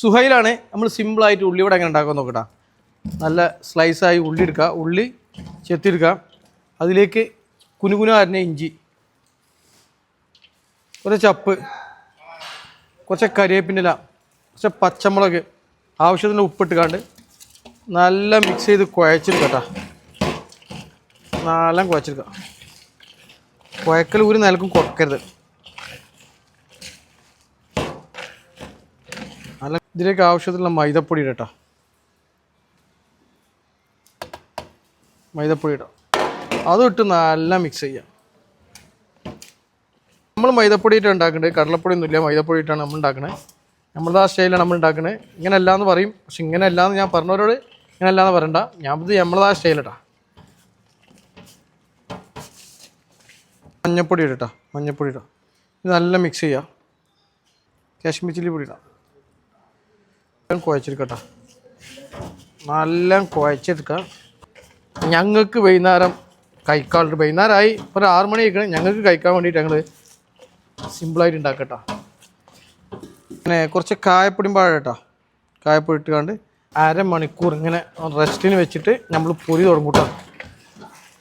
സുഹൈലാണ്. നമ്മൾ സിമ്പിളായിട്ട് ഉള്ളിവട എങ്ങനെ ഉണ്ടാക്കാൻ നോക്കട്ടാ. നല്ല സ്ലൈസായി ഉള്ളി എടുക്കുക, ഉള്ളി ചെത്തിയെടുക്കുക, അതിലേക്ക് കുനുകുന അരിഞ്ഞ ഇഞ്ചി, കുറച്ച് ചപ്പ്, കുറച്ച് കരിവേപ്പിൻ്റെ ഇല, കുറച്ച് പച്ചമുളക്, ആവശ്യത്തിന് ഉപ്പിട്ടുകാണ്ട് നല്ല മിക്സ് ചെയ്ത് കുഴച്ചെടുക്കട്ടാ. നല്ല കുഴച്ചെടുക്കുക. കുഴക്കൽ ഒരു നിലക്കും കുറക്കരുത്. നല്ല ഇതിലേക്ക് ആവശ്യത്തിലുള്ള മൈദപ്പൊടി ഇടട്ടോ. മൈദപ്പൊടി ഇടാം. അതും ഇട്ട് നല്ല മിക്സ് ചെയ്യാം. നമ്മൾ മൈദപ്പൊടി ഇട്ട് ഉണ്ടാക്കുന്നത്, കടലപ്പൊടി ഒന്നുമില്ല, മൈദപ്പൊടി ഇട്ടാണ് നമ്മൾ ഉണ്ടാക്കുന്നത്. നമ്മളത് ആ സ്റ്റൈലാണ് നമ്മൾ ഉണ്ടാക്കുന്നത്. ഇങ്ങനെ അല്ലാന്ന് പറയും, പക്ഷെ ഇങ്ങനെ അല്ലാന്ന് ഞാൻ പറഞ്ഞവരോട് ഇങ്ങനെ അല്ലാന്ന് പറയണ്ട. ഞാൻ ഇത് നമ്മളതാ സ്റ്റൈലിട്ടാ. മഞ്ഞപ്പൊടി ഇടട്ടോ, മഞ്ഞപ്പൊടി ഇടാം. ഇത് നല്ല മിക്സ് ചെയ്യാം. കാശ്മീർ ചില്ലി പൊടി ഇടാം. കുഴച്ചെടുക്കട്ടോ. നല്ല കുഴച്ചെടുക്കുക. ഞങ്ങൾക്ക് വൈകുന്നേരം കഴിക്കാറുണ്ട്. വൈകുന്നേരമായി ഒരു 6 മണി കഴിക്കണം. ഞങ്ങൾക്ക് കഴിക്കാൻ വേണ്ടിയിട്ട് ഞങ്ങൾ സിമ്പിളായിട്ട് ഉണ്ടാക്കട്ടോ. പിന്നെ കുറച്ച് കായപ്പൊടിയും പാഴ കേട്ടോ. കായപ്പൊടി ഇട്ടുകൊണ്ട് അരമണിക്കൂർ ഇങ്ങനെ റെസ്റ്റിന് വെച്ചിട്ട് നമ്മൾ പൊരി തുടങ്ങും കേട്ടോ.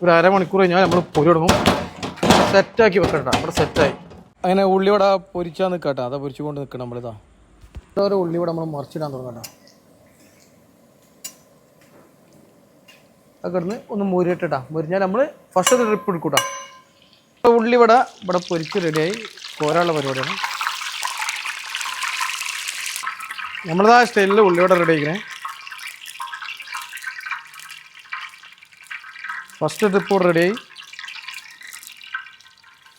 ഒരു അരമണിക്കൂർ കഴിഞ്ഞാൽ നമ്മൾ പൊരി തുടങ്ങും. സെറ്റാക്കി വെക്കട്ടോ. അവിടെ സെറ്റായി. അങ്ങനെ ഉള്ളിവട പൊരിച്ചാൽ നിൽക്കട്ടോ. അതാ പൊരിച്ചു കൊണ്ട് നിൽക്കണം നമ്മളിതാ. ഓരോ ഉള്ളിവട നമ്മൾ മറിച്ചിടാൻ തുടങ്ങട്ടോ. അത് കിടന്ന് ഒന്ന് മുരിട്ടിട്ടാ. മുരിഞ്ഞാൽ നമ്മൾ ഫസ്റ്റ് ഒരു ട്രിപ്പ് എടുക്കൂട്ടാ. ഉള്ളിവട ഇവിടെ പൊരിച്ച് റെഡിയായി കോരാനുള്ള പരിപാടിയാണ്. നമ്മളതാ സ്റ്റൈലിൽ ഉള്ളിവട റെഡി ആയിക്കണേ. ഫസ്റ്റ് ട്രിപ്പ് കൂടെ റെഡിയായി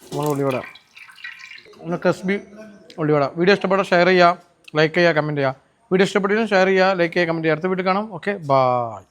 നമ്മൾ ഉള്ളിവട. നമ്മൾ ക്രിസ്പി ഉള്ളിവട. വീഡിയോ ഇഷ്ടപ്പെട്ടാൽ ഷെയർ ചെയ്യുക, ലൈക്ക് ചെയ്യുക, കമൻറ്റ് ചെയ്യുക. വീഡിയോ ഇഷ്ടപ്പെട്ടാലും ഷെയർ ചെയ്യുക, ലൈക്ക് ചെയ്യുക, കമൻറ്റ് ചെയ്യുക. അടുത്ത വീഡിയോ കാണാം. Okay, by.